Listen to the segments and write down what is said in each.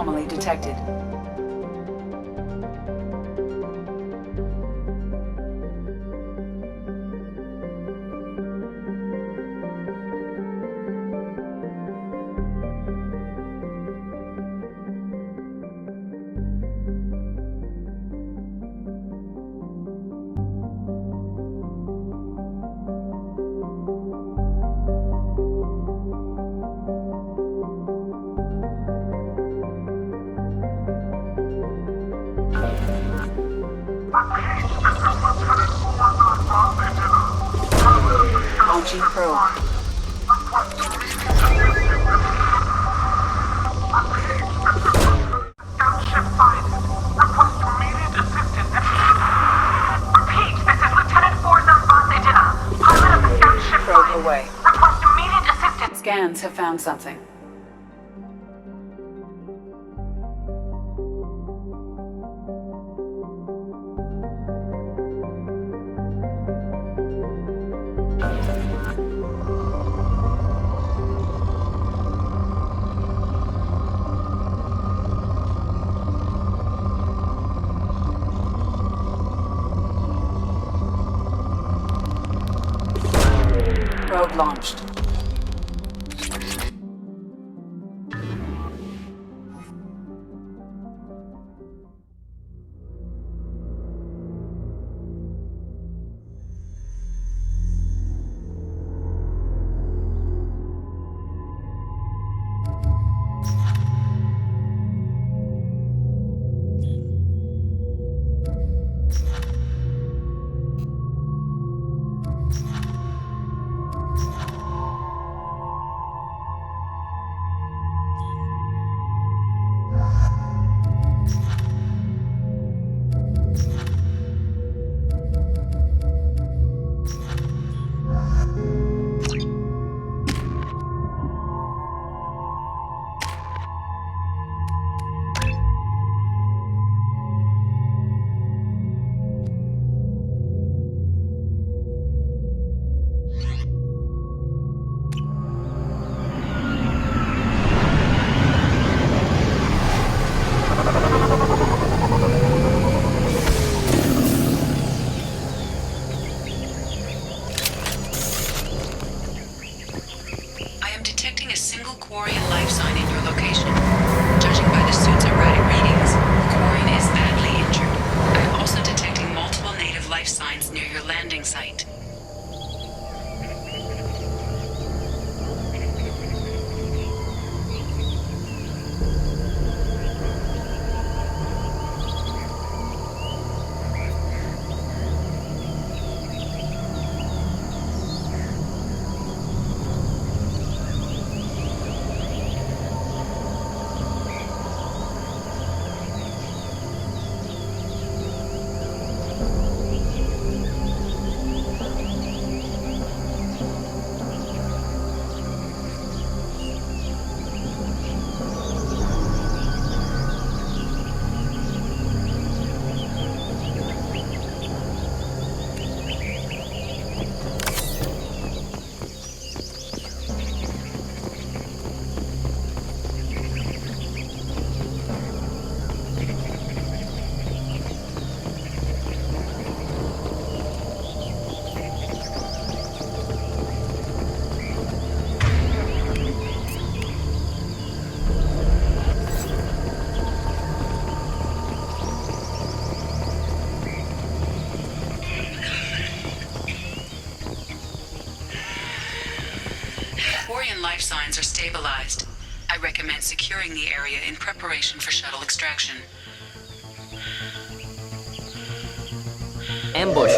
anomaly detected. Launching probe. Probe away. Scans have found something. Probe launched. Life signs are stabilized. I recommend securing the area in preparation for shuttle extraction. Ambush.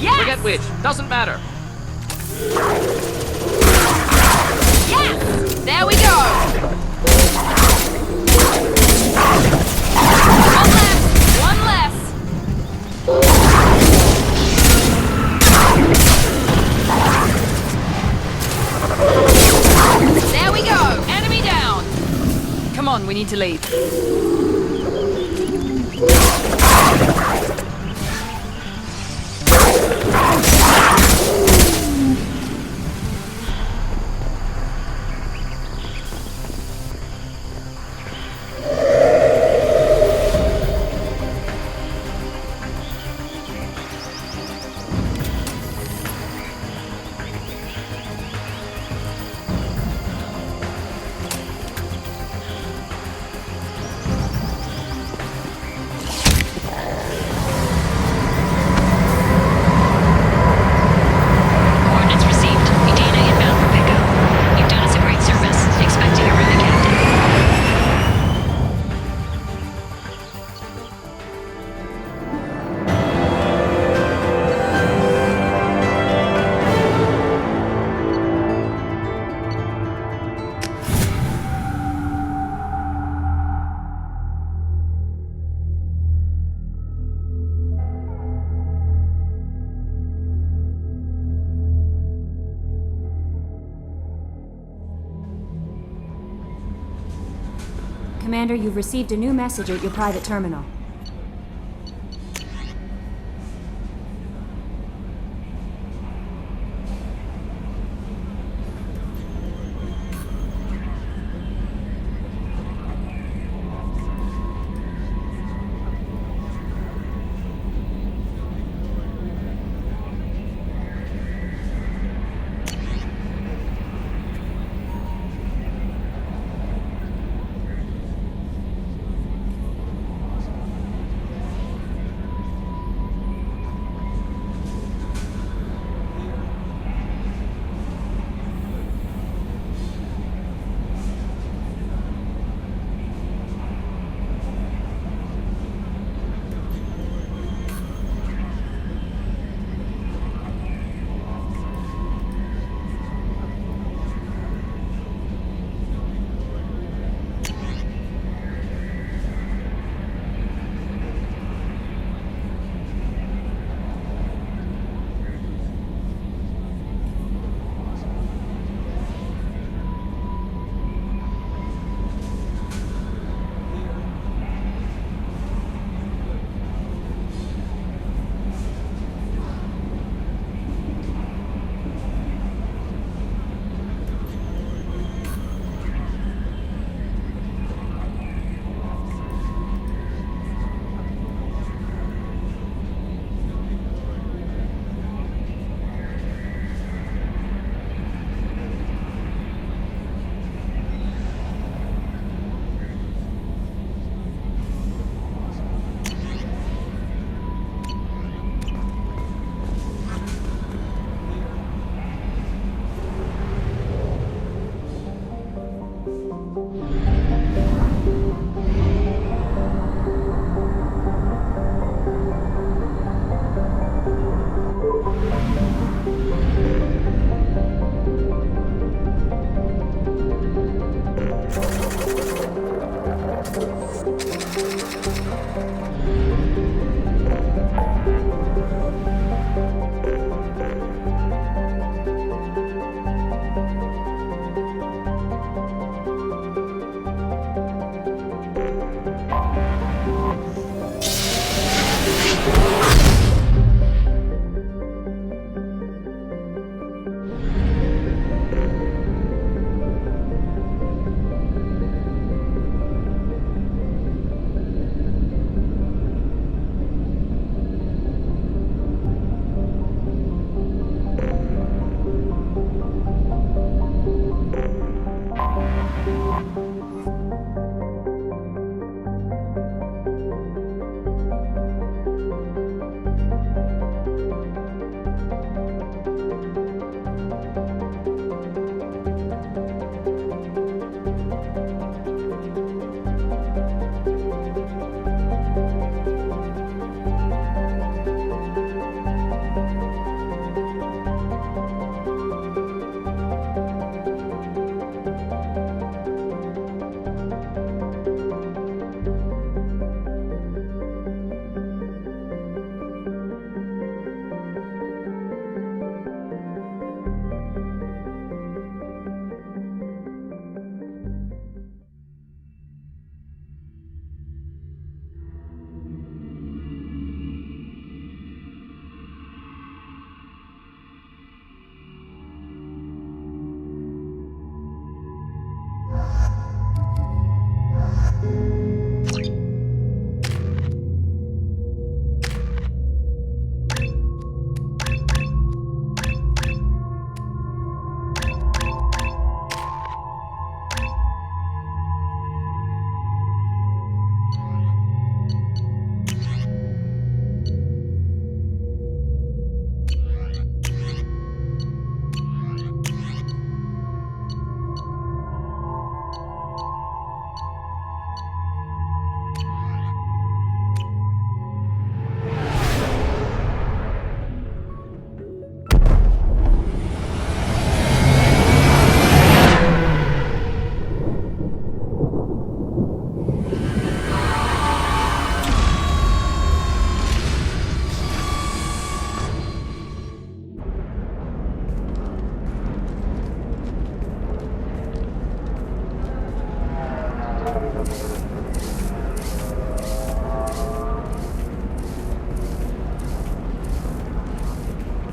Yes! Forget which. Doesn't matter. Yes! There we go! One less! There we go! Enemy down! Come on, we need to leave. Commander, you've received a new message at your private terminal.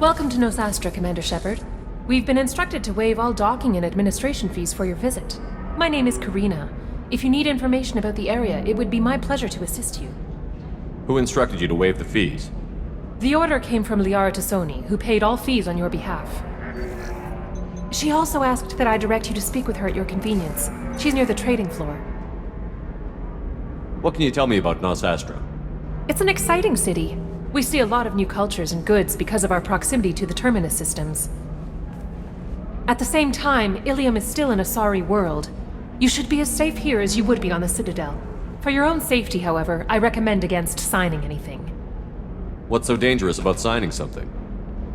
Welcome to Nos Astra, Commander Shepard. We've been instructed to waive all docking and administration fees for your visit. My name is Karina. If you need information about the area, it would be my pleasure to assist you. Who instructed you to waive the fees? The order came from Liara Tassoni, who paid all fees on your behalf. She also asked that I direct you to speak with her at your convenience. She's near the trading floor. What can you tell me about Nos Astra? It's an exciting city. We see a lot of new cultures and goods because of our proximity to the Terminus systems. At the same time, Illium is still an Asari world. You should be as safe here as you would be on the Citadel. For your own safety, however, I recommend against signing anything. What's so dangerous about signing something?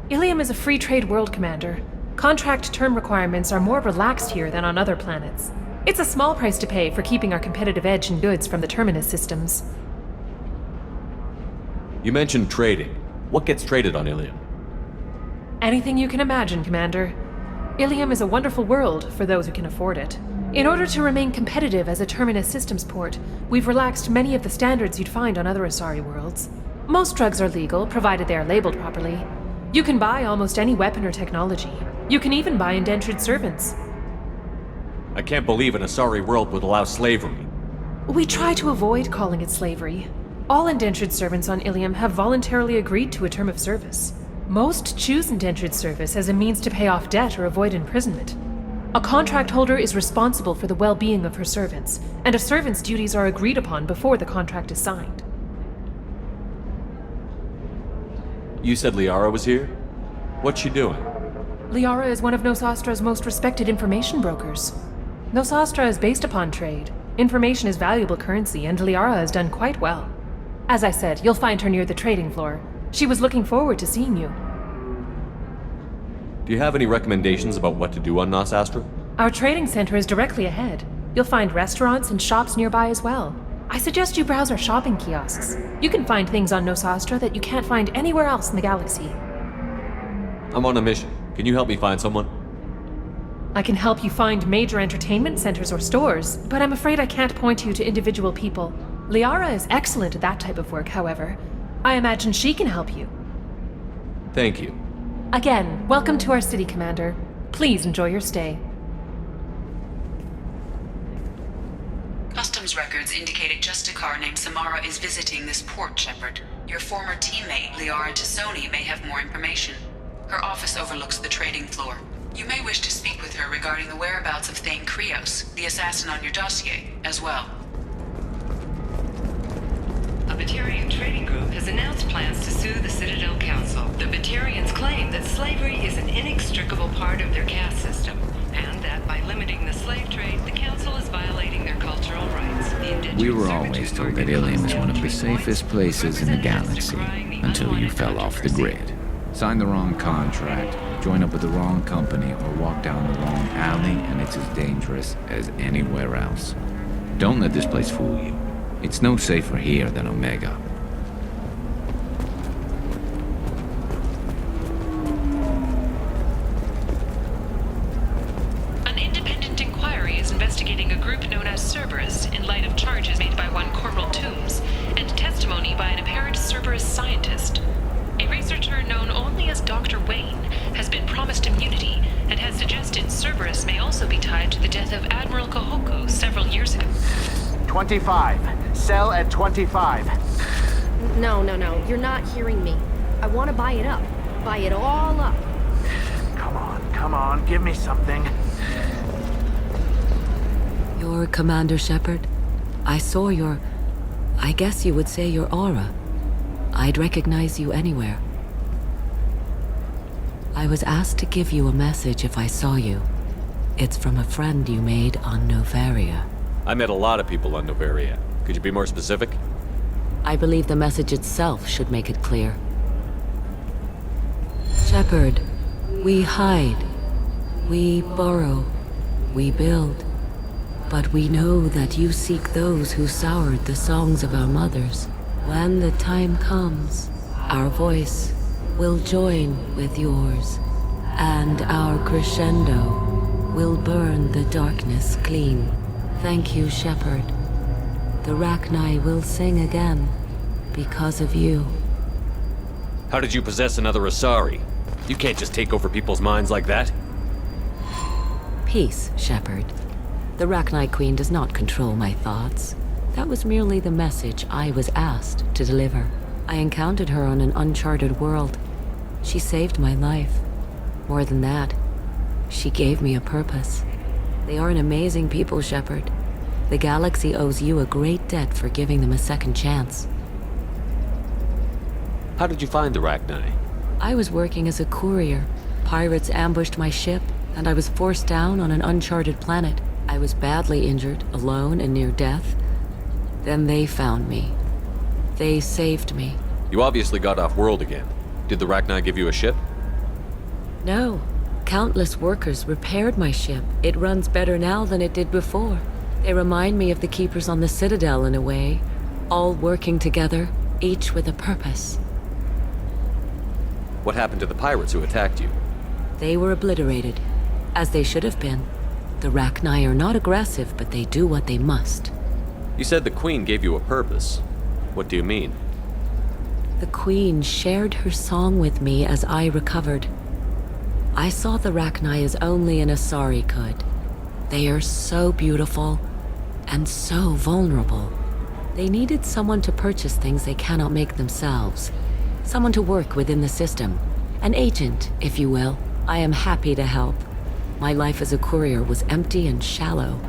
Illium is a free trade world, Commander. Contract term requirements are more relaxed here than on other planets. It's a small price to pay for keeping our competitive edge in goods from the Terminus systems. You mentioned trading. What gets traded on Illium? Anything you can imagine, Commander. Illium is a wonderful world for those who can afford it. In order to remain competitive as a Terminus systems port, we've relaxed many of the standards you'd find on other Asari worlds. Most drugs are legal, provided they are labeled properly. You can buy almost any weapon or technology. You can even buy indentured servants. I can't believe an Asari world would allow slavery. We try to avoid calling it slavery. All indentured servants on Illium have voluntarily agreed to a term of service. Most choose indentured service as a means to pay off debt or avoid imprisonment. A contract holder is responsible for the well-being of her servants, and a servant's duties are agreed upon before the contract is signed. You said Liara was here? What's she doing? Liara is one of Nos Astra's most respected information brokers. Nos Astra is based upon trade. Information is valuable currency, and Liara has done quite well. As I said, you'll find her near the trading floor. She was looking forward to seeing you. Do you have any recommendations about what to do on Nos Astra? Our trading center is directly ahead. You'll find restaurants and shops nearby as well. I suggest you browse our shopping kiosks. You can find things on Nos Astra that you can't find anywhere else in the galaxy. I'm on a mission. Can you help me find someone? I can help you find major entertainment centers or stores, but I'm afraid I can't point you to individual people. Liara is excellent at that type of work, however. I imagine she can help you. Thank you. Again, welcome to our city, Commander. Please enjoy your stay. Customs records indicate a Justicar named Samara is visiting this port, Shepard. Your former teammate, Liara Tassoni, may have more information. Her office overlooks the trading floor. You may wish to speak with her regarding the whereabouts of Thane Krios, the assassin on your dossier, as well. A Batarian trading group has announced plans to sue the Citadel Council. The Batarians claim that slavery is an inextricable part of their caste system, and that by limiting the slave trade, the Council is violating their cultural rights. We were always told that Illium is one of the safest places in the galaxy, until you fell off the grid. Sign the wrong contract, join up with the wrong company, or walk down the wrong alley, and it's as dangerous as anywhere else. Don't let this place fool you. It's no safer here than Omega. An independent inquiry is investigating a group known as Cerberus in light of charges made by one Corporal Toombs and testimony by an apparent Cerberus scientist. A researcher known only as Dr. Wayne has been promised immunity and has suggested Cerberus may also be tied to the death of Admiral Kohoku several years ago. 25. Sell at 25. No, you're not hearing me. I want to buy it up. Buy it all up. Come on, give me something. You're Commander Shepard? I saw I guess you would say your aura. I'd recognize you anywhere. I was asked to give you a message if I saw you. It's from a friend you made on Novaria. I met a lot of people on Novaria. Could you be more specific? I believe the message itself should make it clear. Shepard, we hide. We burrow. We build. But we know that you seek those who soured the songs of our mothers. When the time comes, our voice will join with yours, and our crescendo will burn the darkness clean. Thank you, Shepard. The Rachni will sing again because of you. How did you possess another Asari? You can't just take over people's minds like that. Peace, Shepard. The Rachni Queen does not control my thoughts. That was merely the message I was asked to deliver. I encountered her on an uncharted world. She saved my life. More than that, she gave me a purpose. They are an amazing people, Shepard. The galaxy owes you a great debt for giving them a second chance. How did you find the Rachni? I was working as a courier. Pirates ambushed my ship, and I was forced down on an uncharted planet. I was badly injured, alone and near death. Then they found me. They saved me. You obviously got off world again. Did the Rachni give you a ship? No. Countless workers repaired my ship. It runs better now than it did before. They remind me of the Keepers on the Citadel in a way. All working together, each with a purpose. What happened to the pirates who attacked you? They were obliterated, as they should have been. The Rachni are not aggressive, but they do what they must. You said the Queen gave you a purpose. What do you mean? The Queen shared her song with me as I recovered. I saw the Rachni as only an Asari could. They are so beautiful and so vulnerable. They needed someone to purchase things they cannot make themselves. Someone to work within the system. An agent, if you will. I am happy to help. My life as a courier was empty and shallow.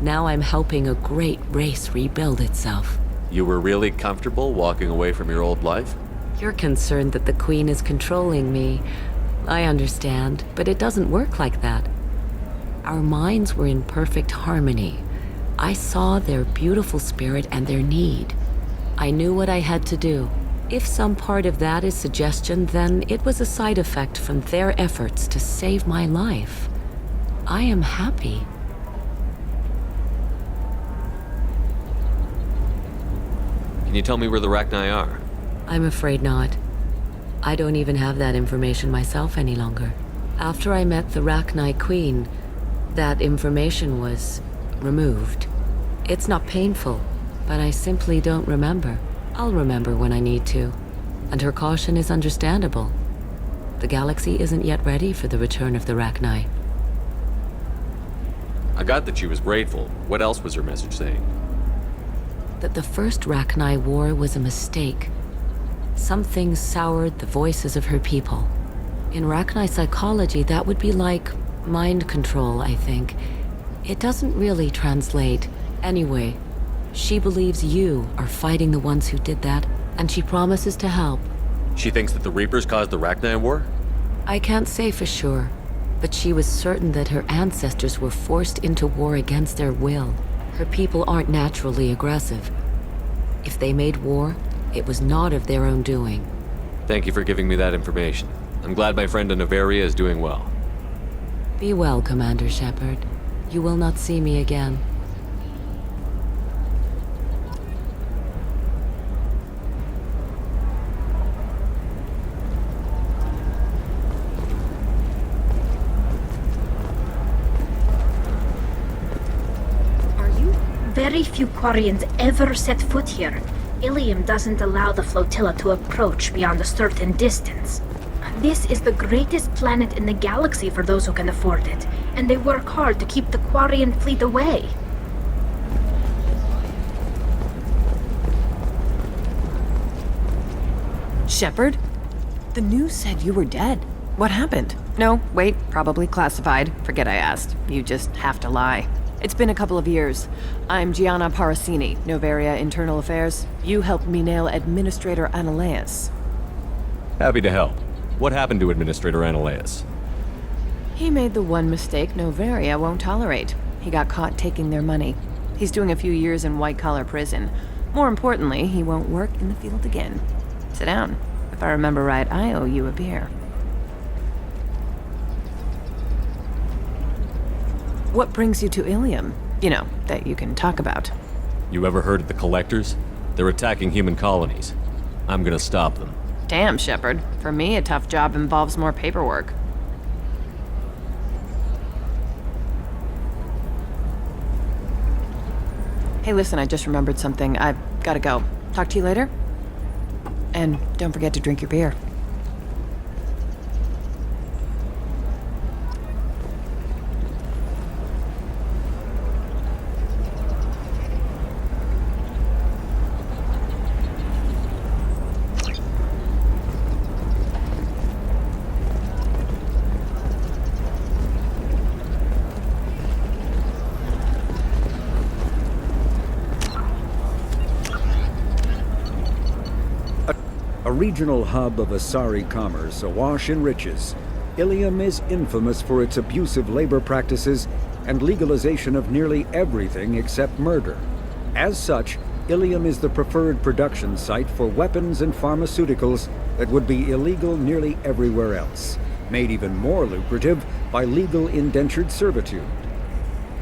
Now I'm helping a great race rebuild itself. You were really comfortable walking away from your old life? You're concerned that the Queen is controlling me. I understand, but it doesn't work like that. Our minds were in perfect harmony. I saw their beautiful spirit and their need. I knew what I had to do. If some part of that is suggestion, then it was a side effect from their efforts to save my life. I am happy. Can you tell me where the Rachni are? I'm afraid not. I don't even have that information myself any longer. After I met the Rachni Queen, that information was removed. It's not painful, but I simply don't remember. I'll remember when I need to, and her caution is understandable. The galaxy isn't yet ready for the return of the Rachni. I got that she was grateful. What else was her message saying? That the first Rachni war was a mistake. Something soured the voices of her people. In Rachni psychology, that would be like mind control, I think. It doesn't really translate. Anyway, she believes you are fighting the ones who did that, and she promises to help. She thinks that the Reapers caused the Rachni war? I can't say for sure, but she was certain that her ancestors were forced into war against their will. Her people aren't naturally aggressive. If they made war, it was not of their own doing. Thank you for giving me that information. I'm glad my friend in Noveria is doing well. Be well, Commander Shepard. You will not see me again. Very few Quarians ever set foot here. Illium doesn't allow the flotilla to approach beyond a certain distance. This is the greatest planet in the galaxy for those who can afford it, and they work hard to keep the Quarian fleet away. Shepard? The news said you were dead. What happened? No, wait, probably classified. Forget I asked. You just have to lie. It's been a couple of years. I'm Gianna Parasini, Noveria Internal Affairs. You helped me nail Administrator Analeus. Happy to help. What happened to Administrator Analeus? He made the one mistake Noveria won't tolerate. He got caught taking their money. He's doing a few years in white-collar prison. More importantly, he won't work in the field again. Sit down. If I remember right, I owe you a beer. What brings you to Illium? You know, that you can talk about. You ever heard of the Collectors? They're attacking human colonies. I'm gonna stop them. Damn, Shepard. For me, a tough job involves more paperwork. Hey, listen, I just remembered something. I've gotta go. Talk to you later? And don't forget to drink your beer. A regional hub of Asari commerce awash in riches, Illium is infamous for its abusive labor practices and legalization of nearly everything except murder. As such, Illium is the preferred production site for weapons and pharmaceuticals that would be illegal nearly everywhere else, made even more lucrative by legal indentured servitude.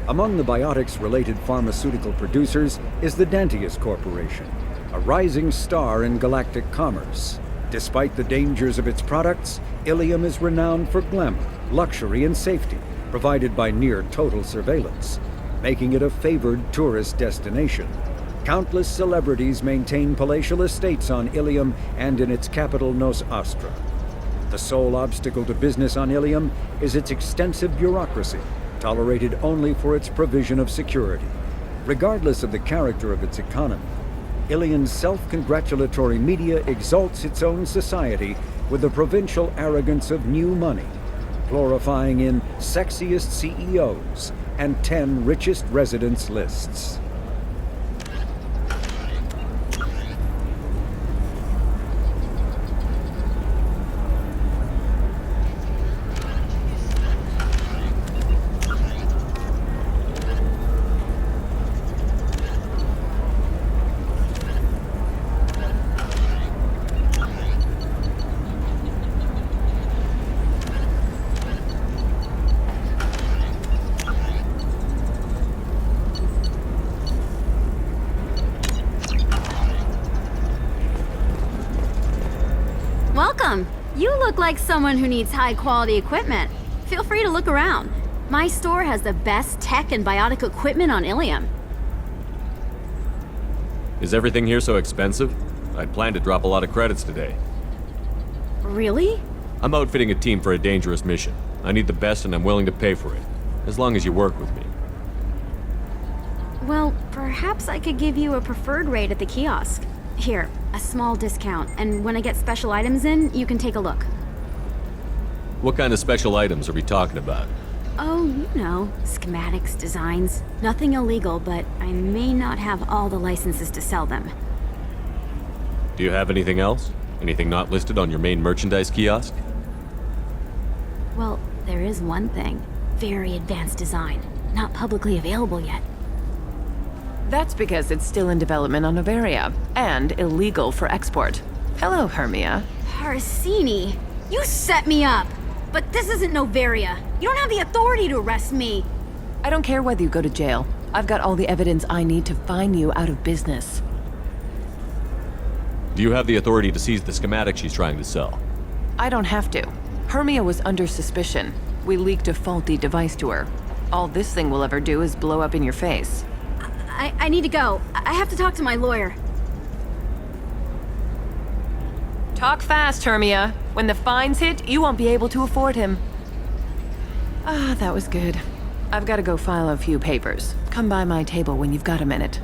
Among the biotics-related pharmaceutical producers is the Dantius Corporation, a rising star in galactic commerce. Despite the dangers of its products, Illium is renowned for glamour, luxury, and safety, provided by near-total surveillance, making it a favored tourist destination. Countless celebrities maintain palatial estates on Illium and in its capital Nos Astra. The sole obstacle to business on Illium is its extensive bureaucracy, tolerated only for its provision of security. Regardless of the character of its economy, Illium's self-congratulatory media exalts its own society with the provincial arrogance of new money, glorifying in sexiest CEOs and 10 richest residents lists. Welcome! You look like someone who needs high-quality equipment. Feel free to look around. My store has the best tech and biotic equipment on Illium. Is everything here so expensive? I'd planned to drop a lot of credits today. Really? I'm outfitting a team for a dangerous mission. I need the best and I'm willing to pay for it, as long as you work with me. Well, perhaps I could give you a preferred rate at the kiosk. Here, a small discount, and when I get special items in, you can take a look. What kind of special items are we talking about? Oh, you know, schematics, designs. Nothing illegal, but I may not have all the licenses to sell them. Do you have anything else? Anything not listed on your main merchandise kiosk? Well, there is one thing. Very advanced design. Not publicly available yet. That's because it's still in development on Novaria, and illegal for export. Hello, Hermia. Parsini, you set me up! But this isn't Novaria. You don't have the authority to arrest me! I don't care whether you go to jail. I've got all the evidence I need to fine you out of business. Do you have the authority to seize the schematic she's trying to sell? I don't have to. Hermia was under suspicion. We leaked a faulty device to her. All this thing will ever do is blow up in your face. I need to go. I have to talk to my lawyer. Talk fast, Hermia. When the fines hit, you won't be able to afford him. Ah, that was good. I've got to go file a few papers. Come by my table when you've got a minute.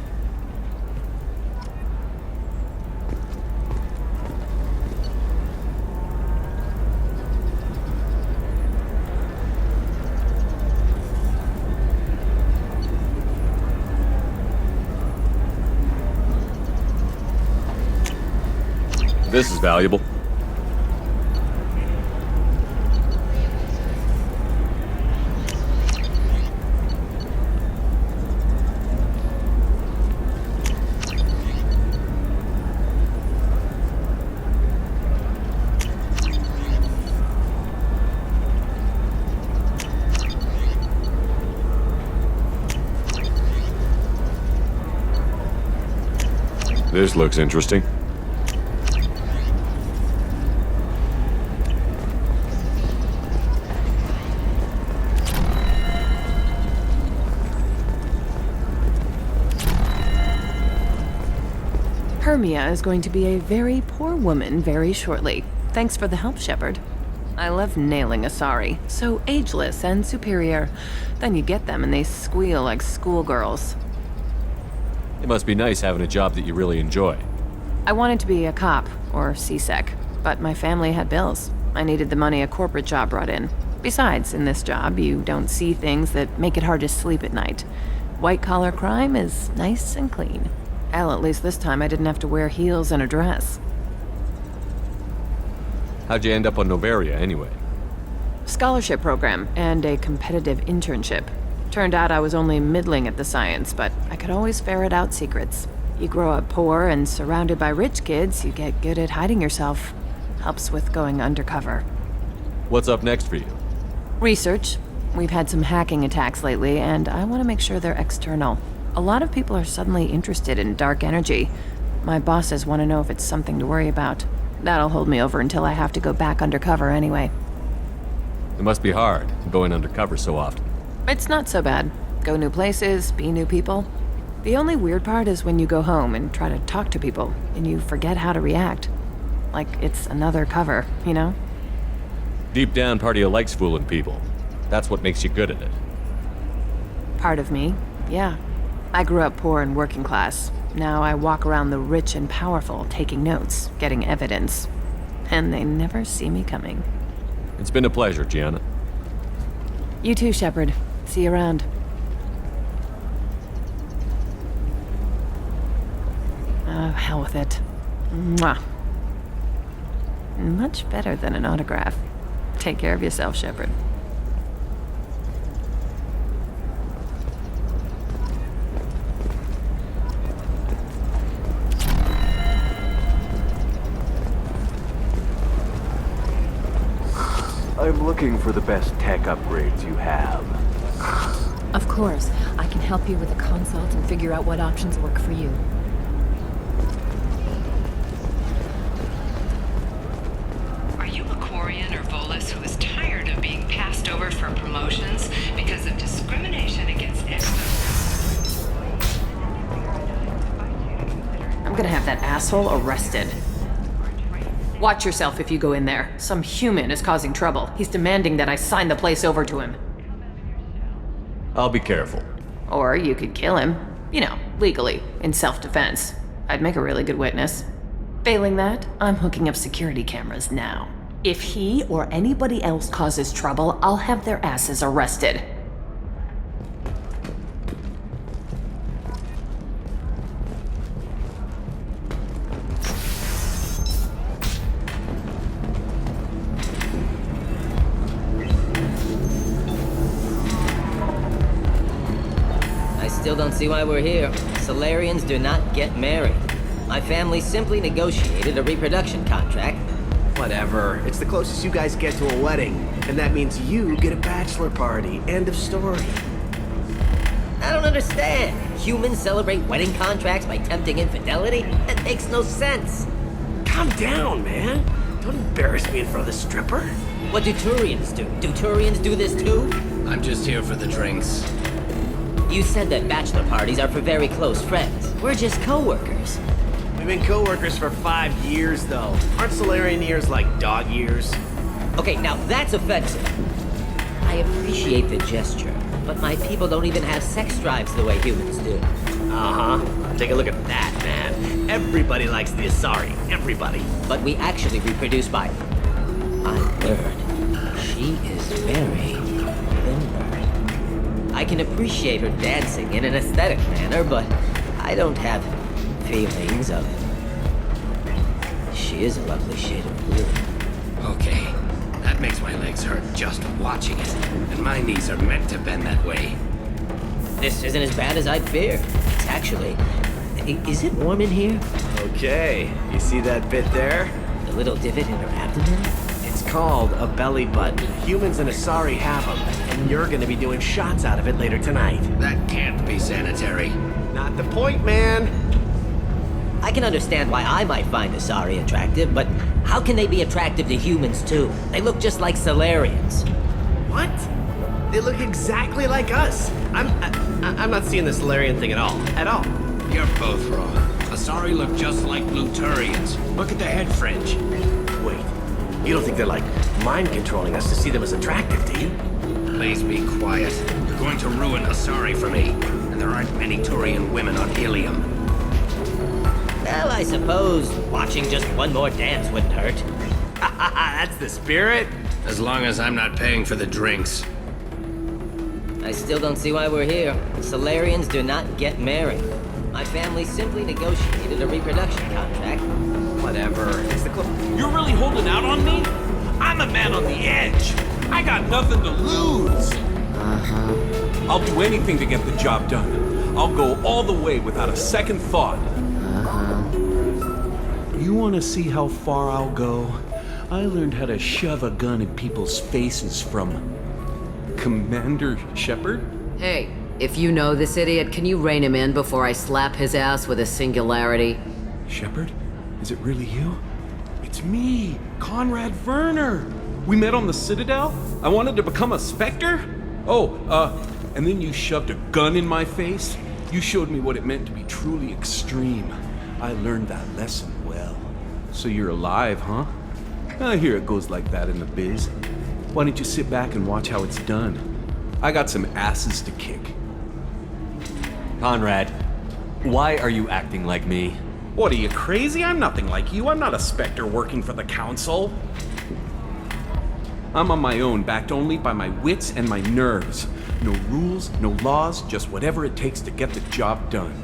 This is valuable. This looks interesting. Hermia is going to be a very poor woman very shortly. Thanks for the help, Shepard. I love nailing Asari. So ageless and superior. Then you get them and they squeal like schoolgirls. It must be nice having a job that you really enjoy. I wanted to be a cop, or CSEC, but my family had bills. I needed the money a corporate job brought in. Besides, in this job, you don't see things that make it hard to sleep at night. White-collar crime is nice and clean. Hell, at least this time I didn't have to wear heels and a dress. How'd you end up on Novaria, anyway? Scholarship program and a competitive internship. Turned out I was only middling at the science, but I could always ferret out secrets. You grow up poor and surrounded by rich kids, you get good at hiding yourself. Helps with going undercover. What's up next for you? Research. We've had some hacking attacks lately, and I want to make sure they're external. A lot of people are suddenly interested in dark energy. My bosses want to know if it's something to worry about. That'll hold me over until I have to go back undercover anyway. It must be hard, going undercover so often. It's not so bad. Go new places, be new people. The only weird part is when you go home and try to talk to people, and you forget how to react. Like it's another cover, you know? Deep down, part of you likes fooling people. That's what makes you good at it. Part of me, yeah. I grew up poor and working class. Now I walk around the rich and powerful, taking notes, getting evidence. And they never see me coming. It's been a pleasure, Gianna. You too, Shepard. See you around. Oh, hell with it. Mwah. Much better than an autograph. Take care of yourself, Shepard. I'm looking for the best tech upgrades you have. Of course. I can help you with a consult and figure out what options work for you. Are you a Quarian or Volus who is tired of being passed over for promotions because of discrimination against experts? I'm gonna have that asshole arrested. Watch yourself if you go in there. Some human is causing trouble. He's demanding that I sign the place over to him. I'll be careful. Or you could kill him. You know, legally, in self-defense. I'd make a really good witness. Failing that, I'm hooking up security cameras now. If he or anybody else causes trouble, I'll have their asses arrested. Still don't see why we're here. Solarians do not get married. My family simply negotiated a reproduction contract. Whatever. It's the closest you guys get to a wedding. And that means you get a bachelor party. End of story. I don't understand. Humans celebrate wedding contracts by tempting infidelity? That makes no sense. Calm down, man. Don't embarrass me in front of the stripper. What do Turians do? Do Turians do this too? I'm just here for the drinks. You said that bachelor parties are for very close friends. We're just co-workers. We've been co-workers for 5 years, though. Aren't Solarian years like dog years? Okay, now that's offensive. I appreciate the gesture, but my people don't even have sex drives the way humans do. Uh-huh. Take a look at that, man. Everybody likes the Asari. Everybody. But we actually reproduce by... I learned. She is very limber. I can appreciate her dancing in an aesthetic manner, but I don't have feelings of... She is a lovely shade of blue. Okay, that makes my legs hurt just watching it. And my knees are meant to bend that way. This isn't as bad as I'd fear. It's actually... Is it warm in here? Okay, you see that bit there? The little divot in her abdomen? It's called a belly button. Humans and Asari have them, and you're gonna be doing shots out of it later tonight. That can't be sanitary. Not the point, man. I can understand why I might find Asari attractive, but how can they be attractive to humans too? They look just like Solarians. What? They look exactly like us. I'm not seeing the Solarian thing at all. At all. You're both wrong. Asari look just like Bluturians. Look at the head fringe. Wait. You don't think they're, like, mind-controlling us to see them as attractive, do you? Please be quiet. You're going to ruin Asari for me. And there aren't many Turian women on Illium. Well, I suppose watching just one more dance wouldn't hurt. That's the spirit. As long as I'm not paying for the drinks. I still don't see why we're here. Solarians do not get married. My family simply negotiated a reproduction contract. Whatever. It's the You're really holding out on me? I'm a man on the edge. I got nothing to lose. I'll do anything to get the job done. I'll go all the way without a second thought. You want to see how far I'll go? I learned how to shove a gun in people's faces from Commander Shepard? Hey, if you know this idiot, can you rein him in before I slap his ass with a singularity? Shepard? Is it really you? It's me, Conrad Werner. We met on the Citadel. I wanted to become a Spectre. And then you shoved a gun in my face. You showed me what it meant to be truly extreme. I learned that lesson well. So you're alive, huh? I hear it goes like that in the biz. Why don't you sit back and watch how it's done? I got some asses to kick. Conrad, why are you acting like me? What, are you crazy? I'm nothing like you. I'm not a Spectre working for the Council. I'm on my own, backed only by my wits and my nerves. No rules, no laws, just whatever it takes to get the job done.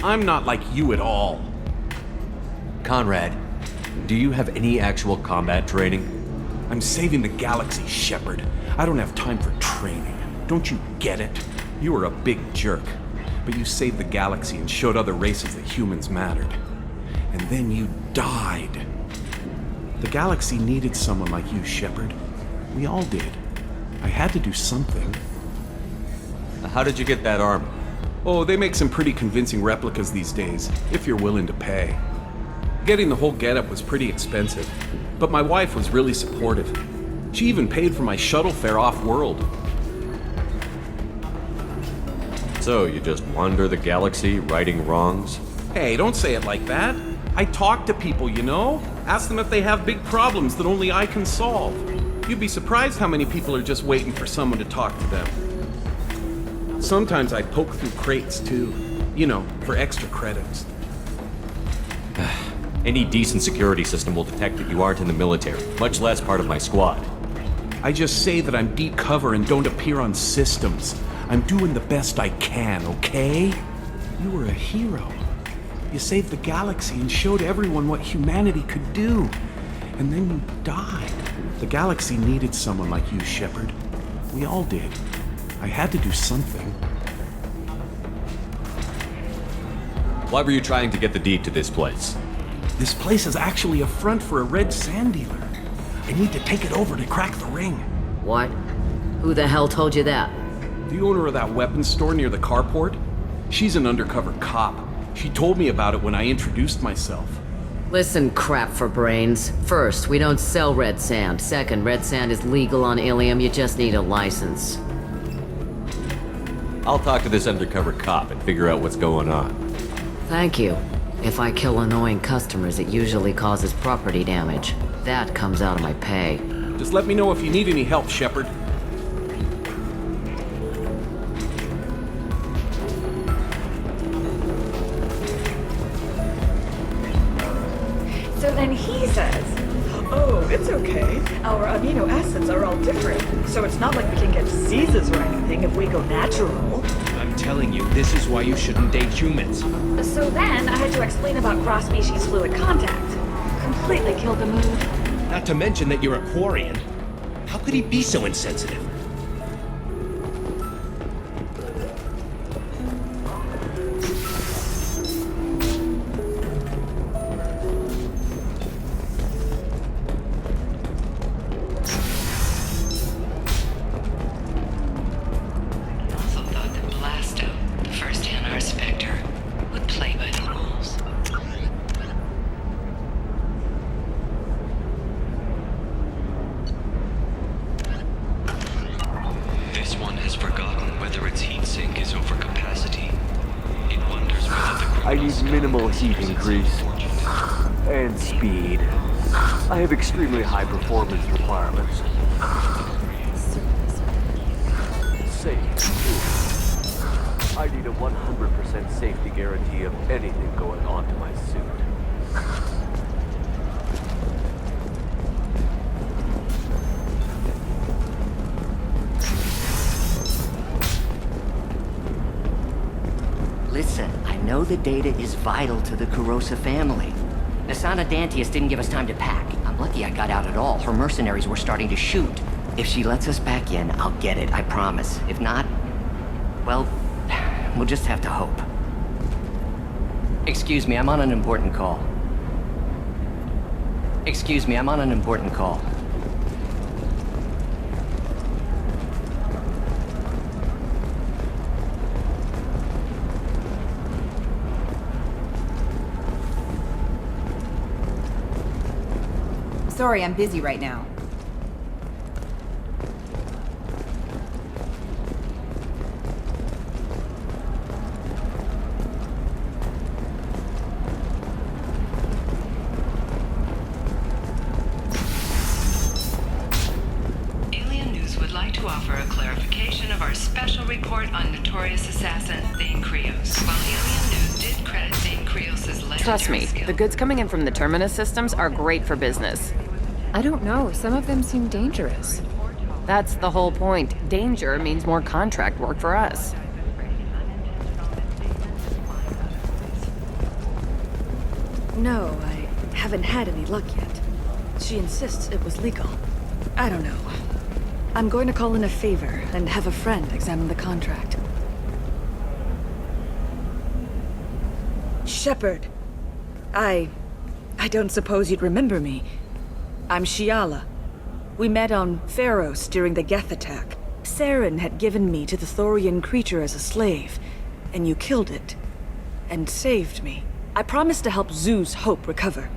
I'm not like you at all. Conrad, do you have any actual combat training? I'm saving the galaxy, Shepard. I don't have time for training. Don't you get it? You were a big jerk, but you saved the galaxy and showed other races that humans mattered. And then you died. The galaxy needed someone like you, Shepard. We all did. I had to do something. How did you get that armor? Oh, they make some pretty convincing replicas these days, if you're willing to pay. Getting the whole getup was pretty expensive, but my wife was really supportive. She even paid for my shuttle fare off-world. So, you just wander the galaxy, righting wrongs? Hey, don't say it like that. I talk to people, you know? Ask them if they have big problems that only I can solve. You'd be surprised how many people are just waiting for someone to talk to them. Sometimes I poke through crates, too. You know, for extra credits. Any decent security system will detect that you aren't in the military, much less part of my squad. I just say that I'm deep cover and don't appear on systems. I'm doing the best I can, okay? You were a hero. You saved the galaxy and showed everyone what humanity could do. And then you died. The galaxy needed someone like you, Shepard. We all did. I had to do something. Why were you trying to get the deed to this place? This place is actually a front for a red sand dealer. I need to take it over to crack the ring. What? Who the hell told you that? The owner of that weapons store near the carport. She's an undercover cop. She told me about it when I introduced myself. Listen, crap for brains. First, we don't sell red sand. Second, red sand is legal on Illium. You just need a license. I'll talk to this undercover cop and figure out what's going on. Thank you. If I kill annoying customers, it usually causes property damage. That comes out of my pay. Just let me know if you need any help, Shepard. So then he says, oh, it's okay. Our amino acids are all different, so it's not like we can get diseases or anything if we go natural. I'm telling you, this is why you shouldn't date humans. So then I had to explain about cross-species fluid contact. Completely killed the mood. Not to mention that you're a Quarian. How could he be so insensitive? I need minimal heating grease and speed. I have extremely high performance requirements. Safe. I need a 100% safety guarantee of anything going on to my suit. Listen, I know know the data is vital to the Kurosa family. Nasana Dantius didn't give us time to pack. I'm lucky I got out at all. Her mercenaries were starting to shoot. If she lets us back in, I'll get it, I promise. If not, well, we'll just have to hope. Excuse me, I'm on an important call. Excuse me, I'm on an important call. Sorry, I'm busy right now. Alien News would like to offer a clarification of our special report on notorious assassin Thane Krios. While Alien News did credit Thane Krios' legendary Trust me, skill, the goods coming in from the Terminus systems are great for business. I don't know. Some of them seem dangerous. That's the whole point. Danger means more contract work for us. No, I haven't had any luck yet. She insists it was legal. I don't know. I'm going to call in a favor and have a friend examine the contract. Shepard. I don't suppose you'd remember me. I'm Shiala. We met on Pharos during the Geth attack. Saren had given me to the Thorian creature as a slave, and you killed it. And saved me. I promised to help Zeus Hope recover.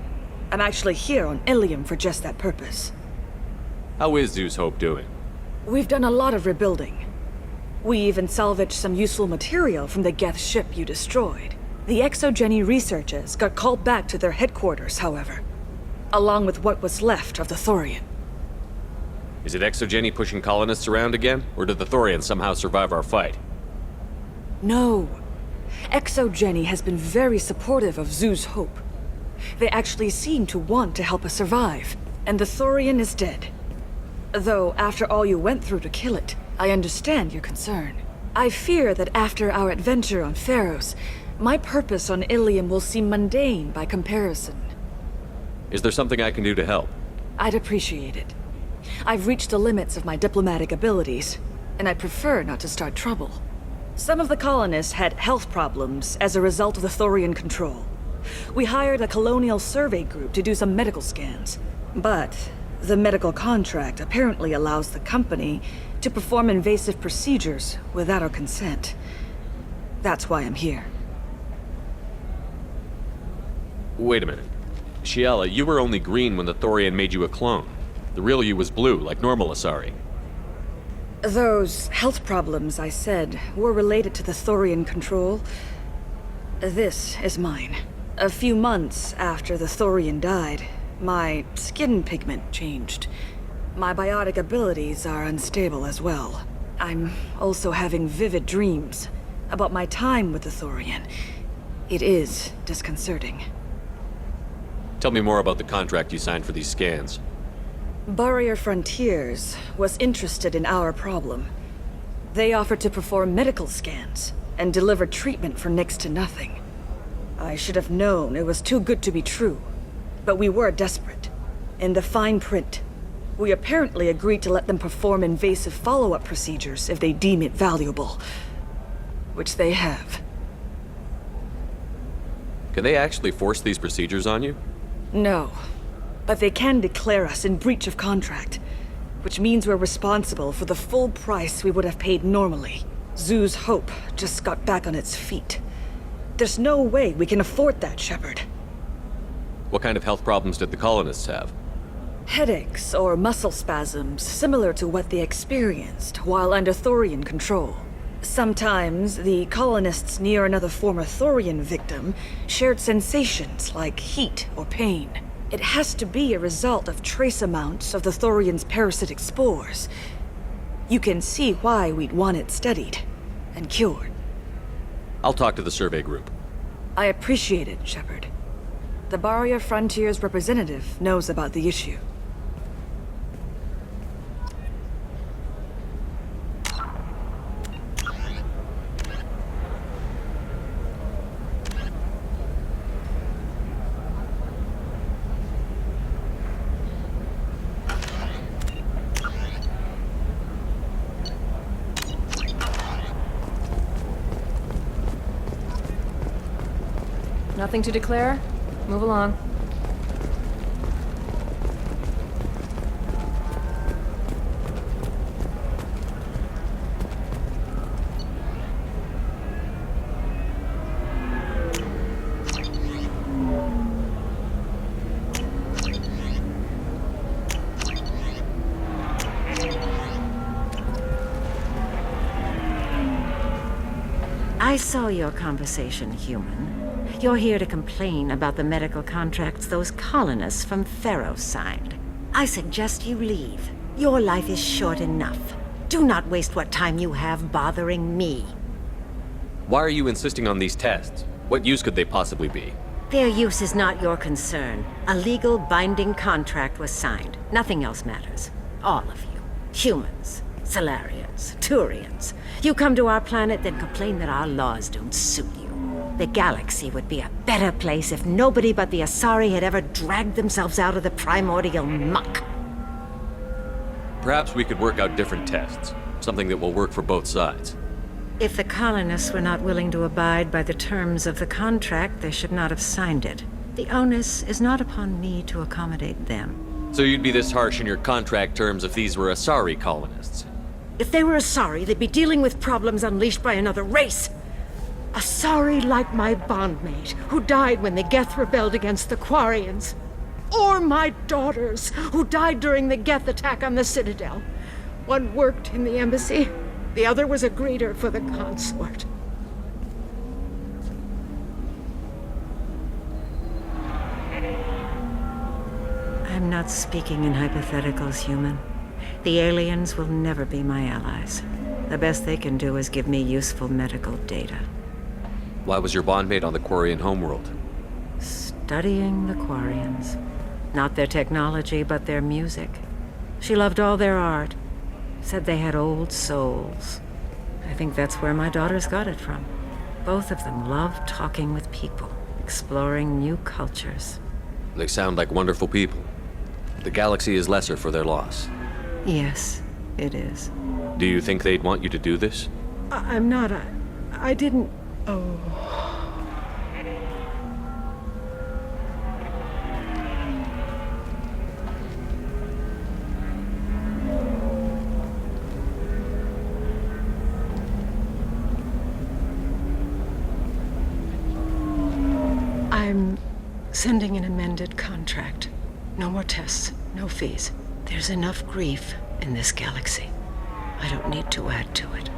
I'm actually here on Illium for just that purpose. How is Zeus Hope doing? We've done a lot of rebuilding. We even salvaged some useful material from the Geth ship you destroyed. The Exogeny researchers got called back to their headquarters, however, along with what was left of the Thorian. Is it Exogeny pushing colonists around again, or did the Thorians somehow survive our fight? No. Exogeny has been very supportive of Zeus Hope. They actually seem to want to help us survive, and the Thorian is dead. Though, after all you went through to kill it, I understand your concern. I fear that after our adventure on Pharos, my purpose on Illium will seem mundane by comparison. Is there something I can do to help? I'd appreciate it. I've reached the limits of my diplomatic abilities, and I prefer not to start trouble. Some of the colonists had health problems as a result of the Thorian control. We hired a colonial survey group to do some medical scans. But the medical contract apparently allows the company to perform invasive procedures without our consent. That's why I'm here. Wait a minute. Shiala, you were only green when the Thorian made you a clone. The real you was blue, like normal Asari. Those health problems I said were related to the Thorian control. This is mine. A few months after the Thorian died, my skin pigment changed. My biotic abilities are unstable as well. I'm also having vivid dreams about my time with the Thorian. It is disconcerting. Tell me more about the contract you signed for these scans. Barrier Frontiers was interested in our problem. They offered to perform medical scans and deliver treatment for next to nothing. I should have known it was too good to be true, but we were desperate. In the fine print, we apparently agreed to let them perform invasive follow-up procedures if they deem it valuable, which they have. Can they actually force these procedures on you? No, but they can declare us in breach of contract, which means we're responsible for the full price we would have paid normally. Zeus Hope just got back on its feet. There's no way we can afford that, Shepard. What kind of health problems did the colonists have? Headaches or muscle spasms similar to what they experienced while under Thorian control. Sometimes the colonists near another former Thorian victim shared sensations like heat or pain. It has to be a result of trace amounts of the Thorian's parasitic spores. You can see why we'd want it studied and cured. I'll talk to the survey group. I appreciate it, Shepard. The Barrier Frontiers representative knows about the issue. Nothing to declare? Move along. I saw your conversation, human. You're here to complain about the medical contracts those colonists from Pharaoh signed. I suggest you leave. Your life is short enough. Do not waste what time you have bothering me. Why are you insisting on these tests? What use could they possibly be? Their use is not your concern. A legal binding contract was signed. Nothing else matters. All of you. Humans. Solarians, Turians. You come to our planet, then complain that our laws don't suit you. The galaxy would be a better place if nobody but the Asari had ever dragged themselves out of the primordial muck. Perhaps we could work out different tests. Something that will work for both sides. If the colonists were not willing to abide by the terms of the contract, they should not have signed it. The onus is not upon me to accommodate them. So you'd be this harsh in your contract terms if these were Asari colonists? If they were Asari, they'd be dealing with problems unleashed by another race. Asari like my bondmate, who died when the Geth rebelled against the Quarians. Or my daughters, who died during the Geth attack on the Citadel. One worked in the embassy, the other was a greeter for the consort. I'm not speaking in hypotheticals, human. The aliens will never be my allies. The best they can do is give me useful medical data. Why was your bondmate on the Quarian homeworld? Studying the Quarians. Not their technology, but their music. She loved all their art. Said they had old souls. I think that's where my daughters got it from. Both of them love talking with people, exploring new cultures. They sound like wonderful people. The galaxy is lesser for their loss. Yes, it is. Do you think they'd want you to do this? I'm not. I didn't. Oh. I'm sending an amended contract. No more tests, no fees. There's enough grief in this galaxy. I don't need to add to it.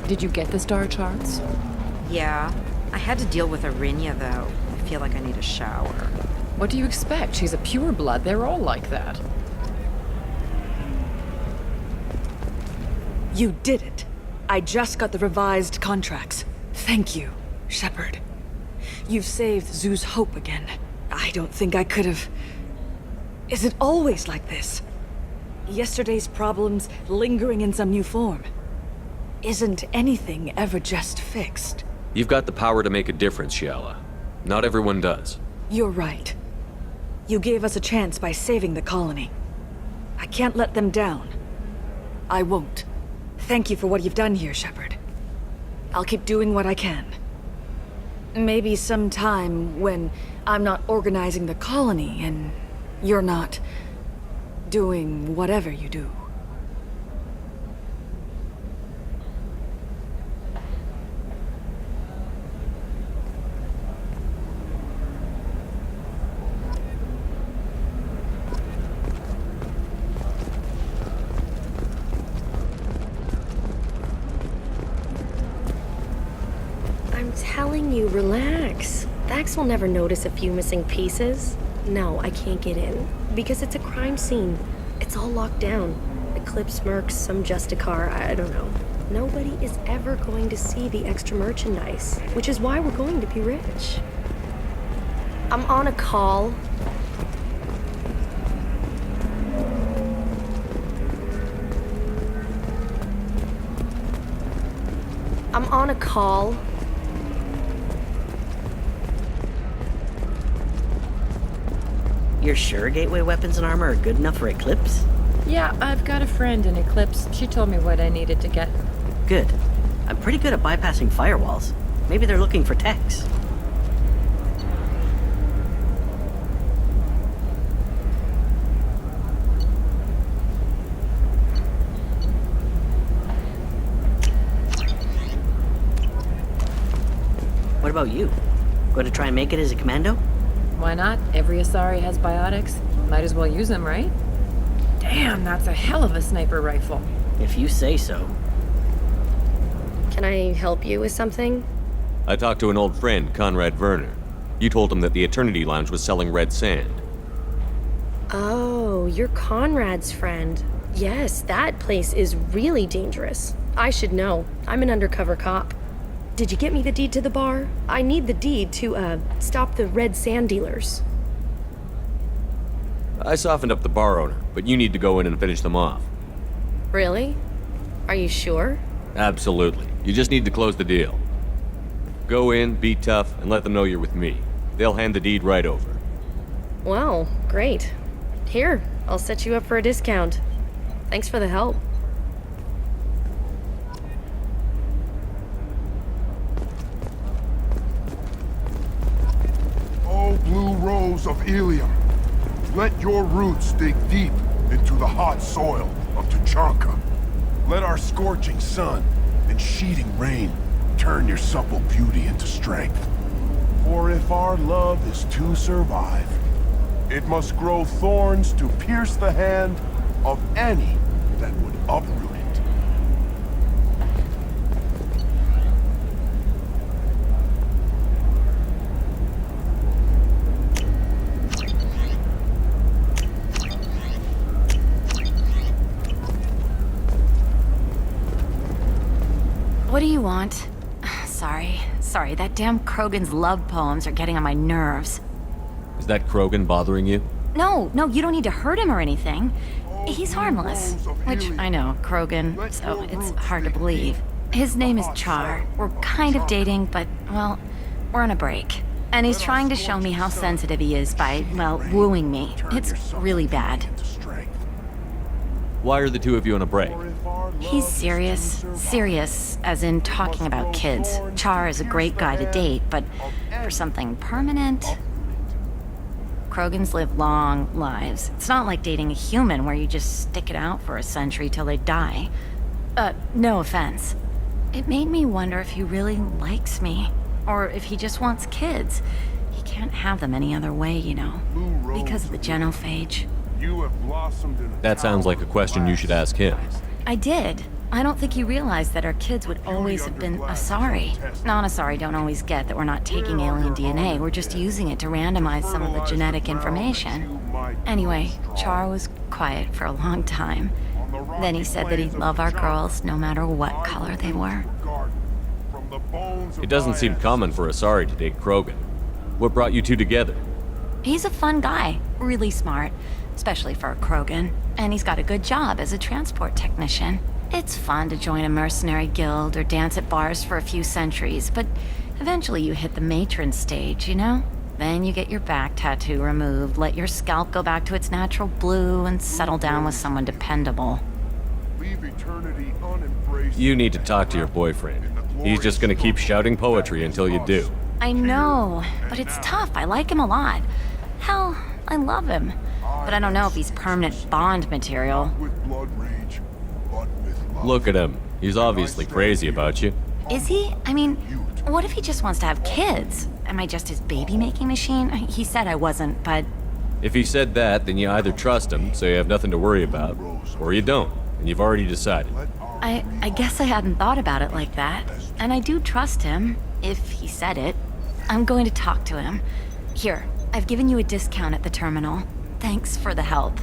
Did you get the star charts? Yeah. I had to deal with Arinya, though. I feel like I need a shower. What do you expect? She's a pureblood. They're all like that. You did it. I just got the revised contracts. Thank you, Shepard. You've saved Zoo's hope again. I don't think I could have... Is it always like this? Yesterday's problems lingering in some new form? Isn't anything ever just fixed? You've got the power to make a difference, Shiala. Not everyone does. You're right. You gave us a chance by saving the colony. I can't let them down. I won't. Thank you for what you've done here, Shepard. I'll keep doing what I can. Maybe sometime when I'm not organizing the colony and you're not doing whatever you do. Telling you, relax. Vax will never notice a few missing pieces. No, I can't get in. Because it's a crime scene. It's all locked down. Eclipse mercs, some Justicar, I don't know. Nobody is ever going to see the extra merchandise. Which is why we're going to be rich. I'm on a call. I'm on a call. You're sure gateway weapons and armor are good enough for Eclipse? Yeah, I've got a friend in Eclipse. She told me what I needed to get. Good. I'm pretty good at bypassing firewalls. Maybe they're looking for techs. What about you? Going to try and make it as a commando? Why not? Every Asari has biotics. Might as well use them, right? Damn, that's a hell of a sniper rifle. If you say so. Can I help you with something? I talked to an old friend, Conrad Werner. You told him that the Eternity Lounge was selling red sand. Oh, you're Conrad's friend. Yes, that place is really dangerous. I should know. I'm an undercover cop. Did you get me the deed to the bar? I need the deed to, stop the red sand dealers. I softened up the bar owner, but you need to go in and finish them off. Really? Are you sure? Absolutely. You just need to close the deal. Go in, be tough, and let them know you're with me. They'll hand the deed right over. Well, great. Here, I'll set you up for a discount. Thanks for the help. Oh, blue rose of Illium, let your roots dig deep into the hot soil of Tuchanka. Let our scorching sun and sheeting rain turn your supple beauty into strength. For if our love is to survive, it must grow thorns to pierce the hand of any that would uproot it. What do you want? Sorry, that damn Krogan's love poems are getting on my nerves. Is that Krogan bothering you? No, you don't need to hurt him or anything. He's harmless. Which, I know, Krogan, so it's hard to believe. His name is Char. We're kind of dating, but, well, we're on a break. And he's trying to show me how sensitive he is by, well, wooing me. It's really bad. Why are the two of you on a break? He's serious. Serious, as in talking about kids. Char is a great guy to date, but for something permanent... Krogans live long lives. It's not like dating a human where you just stick it out for a century till they die. No offense. It made me wonder if he really likes me, or if he just wants kids. He can't have them any other way, you know, because of the genophage. That sounds like a question you should ask him. I did. I don't think he realized that our kids would always have been Asari. Non-Asari don't always get that we're not taking alien DNA, we're just using it to randomize some of the genetic information. Anyway, Char was quiet for a long time. Then he said that he'd love our girls no matter what color they were. It doesn't seem common for Asari to date Krogan. What brought you two together? He's a fun guy, really smart, especially for a Krogan. And he's got a good job as a transport technician. It's fun to join a mercenary guild or dance at bars for a few centuries, but eventually you hit the matron stage, you know? Then you get your back tattoo removed, let your scalp go back to its natural blue, and settle down with someone dependable. You need to talk to your boyfriend. He's just gonna keep shouting poetry until you do. I know, but it's tough. I like him a lot. Hell, I love him. But I don't know if he's permanent Bond material. Look at him. He's obviously crazy about you. Is he? I mean, what if he just wants to have kids? Am I just his baby-making machine? He said I wasn't, but... If he said that, then you either trust him, so you have nothing to worry about, or you don't, and you've already decided. I guess I hadn't thought about it like that. And I do trust him, if he said it. I'm going to talk to him. Here, I've given you a discount at the terminal. Thanks for the help.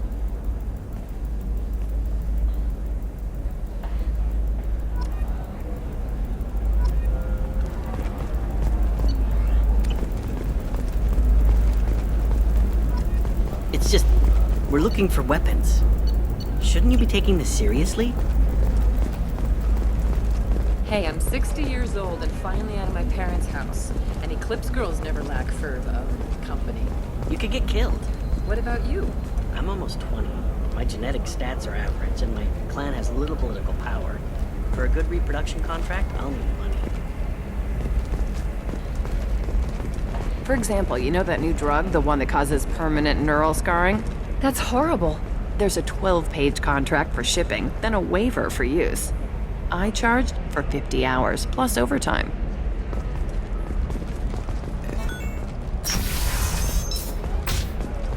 It's just, we're looking for weapons. Shouldn't you be taking this seriously? Hey, I'm 60 years old and finally out of my parents' house. And Eclipse girls never lack for, company. You could get killed. What about you? I'm almost 20. My genetic stats are average, and my clan has little political power. For a good reproduction contract, I'll need money. For example, you know that new drug, the one that causes permanent neural scarring? That's horrible. There's a 12-page contract for shipping, then a waiver for use. I charged for 50 hours, plus overtime.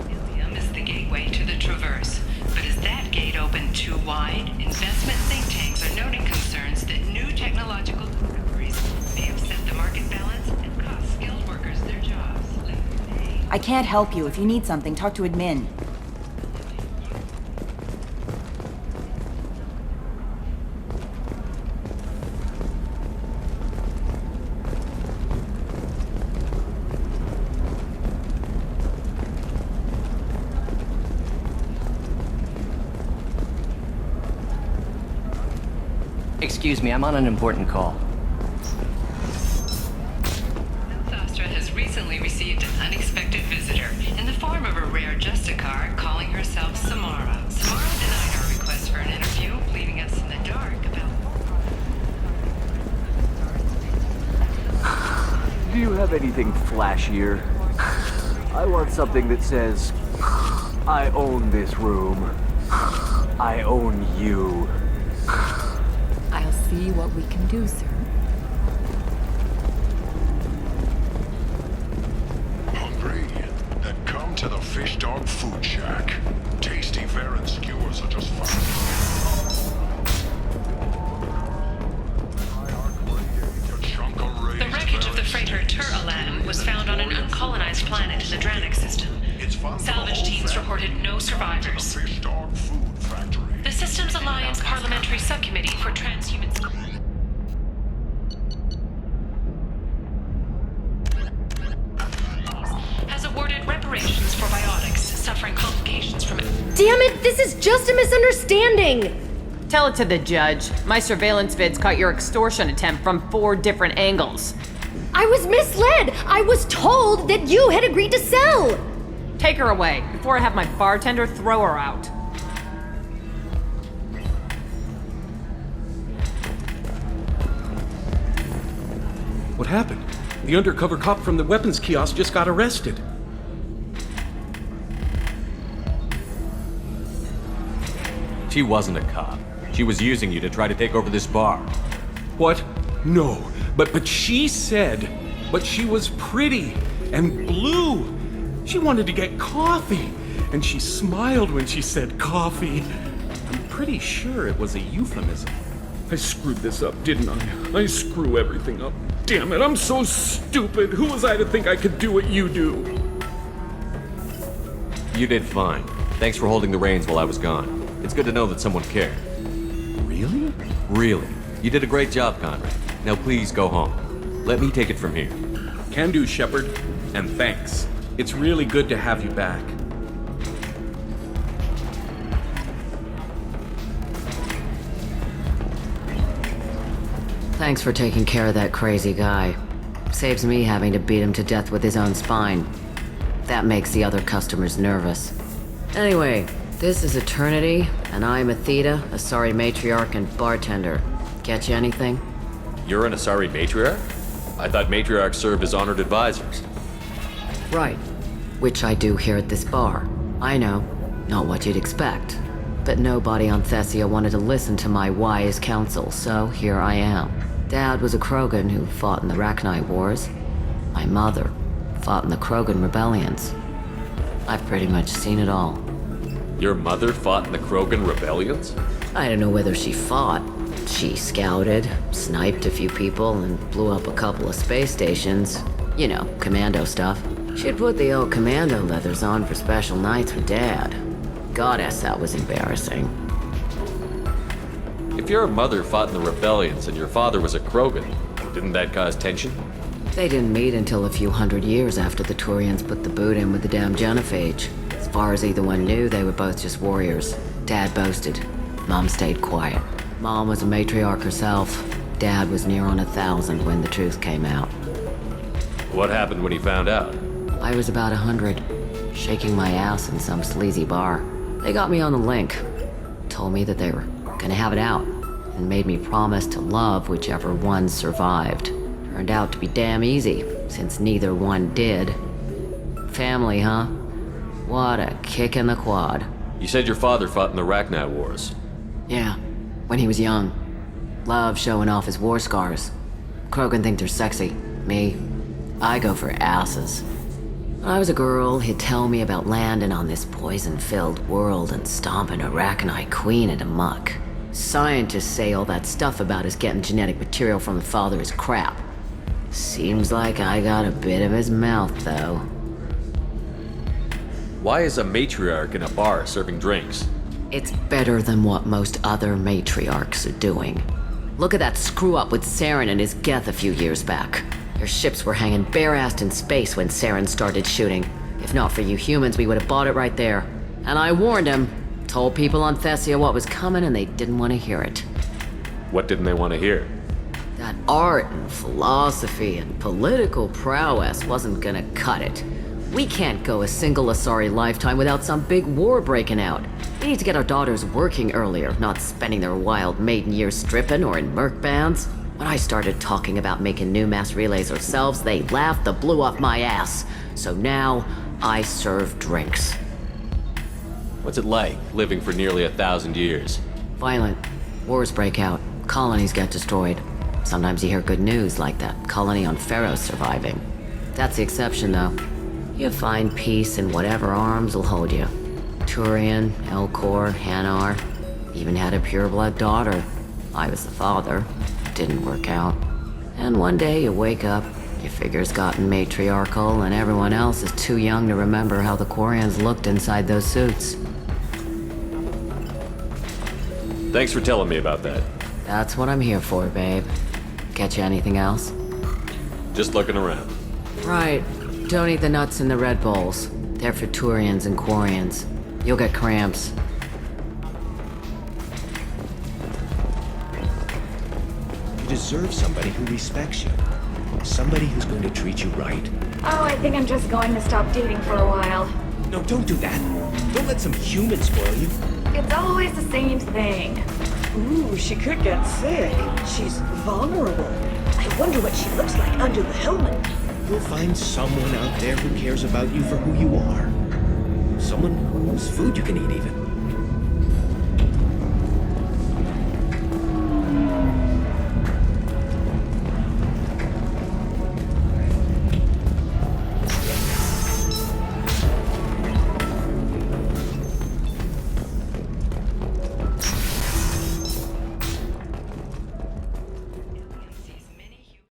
Illium is the gateway to the Traverse. But is that gate open too wide? Investment think tanks are noting concerns that new technological discoveries may upset the market balance and cost skilled workers their jobs. I can't help you. If you need something, talk to admin. Excuse me, I'm on an important call. Astra has recently received an unexpected visitor in the form of a rare Justicar calling herself Samara. Samara denied our request for an interview, leaving us in the dark about... Do you have anything flashier? I want something that says, I own this room. I own you. I'll see what we can do, sir. Hungry? Then come to the Fish Dog Food Shack. Tasty Varen skewers are just fine. The wreckage of the freighter Tur-Alam was found on an uncolonized planet in the Dranic system. Salvage teams reported no survivors. The Systems Alliance Parliamentary Subcommittee for Transhuman... has awarded reparations for biotics suffering complications from it. Damn it, this is just a misunderstanding! Tell it to the judge. My surveillance vids caught your extortion attempt from 4 different angles. I was misled! I was told that you had agreed to sell! Take her away, before I have my bartender throw her out. What happened? The undercover cop from the weapons kiosk just got arrested. She wasn't a cop. She was using you to try to take over this bar. What? No. But she said, but she was pretty and blue. She wanted to get coffee, and she smiled when she said coffee. I'm pretty sure it was a euphemism. I screwed this up, didn't I? I screw everything up. Damn it, I'm so stupid. Who was I to think I could do what you do? You did fine. Thanks for holding the reins while I was gone. It's good to know that someone cared. Really? Really. You did a great job, Conrad. Now please go home. Let me take it from here. Can do, Shepard. And thanks. It's really good to have you back. Thanks for taking care of that crazy guy. Saves me having to beat him to death with his own spine. That makes the other customers nervous. Anyway, this is Eternity, and I'm Athena, Asari matriarch and bartender. Catch anything? You're an Asari matriarch? I thought matriarchs served as honored advisors. Right. Which I do here at this bar. I know, not what you'd expect. But nobody on Thessia wanted to listen to my wise counsel, so here I am. Dad was a Krogan who fought in the Rachni Wars. My mother fought in the Krogan rebellions. I've pretty much seen it all. Your mother fought in the Krogan rebellions? I don't know whether she fought. She scouted, sniped a few people, and blew up a couple of space stations. You know, commando stuff. She'd put the old commando leathers on for special nights with Dad. Goddess, that was embarrassing. If your mother fought in the rebellions and your father was a Krogan, didn't that cause tension? They didn't meet until a few hundred years after the Turians put the boot in with the damn genophage. As far as either one knew, they were both just warriors. Dad boasted. Mom stayed quiet. Mom was a matriarch herself. Dad was near on 1,000 when the truth came out. What happened when he found out? I was about 100, shaking my ass in some sleazy bar. They got me on the link. Told me that they were gonna have it out, and made me promise to love whichever one survived. Turned out to be damn easy, since neither one did. Family, huh? What a kick in the quad. You said your father fought in the Rachni Wars. Yeah, when he was young. Loved showing off his war scars. Krogan think they're sexy. Me, I go for asses. When I was a girl, he'd tell me about landing on this poison-filled world and stomping a Rachni queen into muck. Scientists say all that stuff about us getting genetic material from the father is crap. Seems like I got a bit of his mouth, though. Why is a matriarch in a bar serving drinks? It's better than what most other matriarchs are doing. Look at that screw-up with Saren and his Geth a few years back. Their ships were hanging bare-assed in space when Saren started shooting. If not for you humans, we would have bought it right there. And I warned him. Told people on Thessia what was coming and they didn't want to hear it. What didn't they want to hear? That art and philosophy and political prowess wasn't gonna cut it. We can't go a single Asari lifetime without some big war breaking out. We need to get our daughters working earlier, not spending their wild maiden years stripping or in merc bands. When I started talking about making new mass relays ourselves, they laughed the blue off my ass. So now, I serve drinks. What's it like, living for nearly 1,000 years? Violent. Wars break out. Colonies get destroyed. Sometimes you hear good news, like that colony on Pharaoh surviving. That's the exception, though. You find peace in whatever arms will hold you. Turian, Elcor, Hanar. Even had a pureblood daughter. I was the father. Didn't work out. And one day you wake up, your figure's gotten matriarchal, and everyone else is too young to remember how the Quarians looked inside those suits. Thanks for telling me about that. That's what I'm here for, babe. Catch you anything else? Just looking around. Right. Don't eat the nuts in the Red Bowls. They're for Turians and Quarians. You'll get cramps. You deserve somebody who respects you. Somebody who's going to treat you right. Oh, I think I'm just going to stop dating for a while. No, don't do that. Don't let some human spoil you. It's always the same thing. Ooh, she could get sick. She's vulnerable. I wonder what she looks like under the helmet. You'll find someone out there who cares about you for who you are. Someone whose food you can eat, even.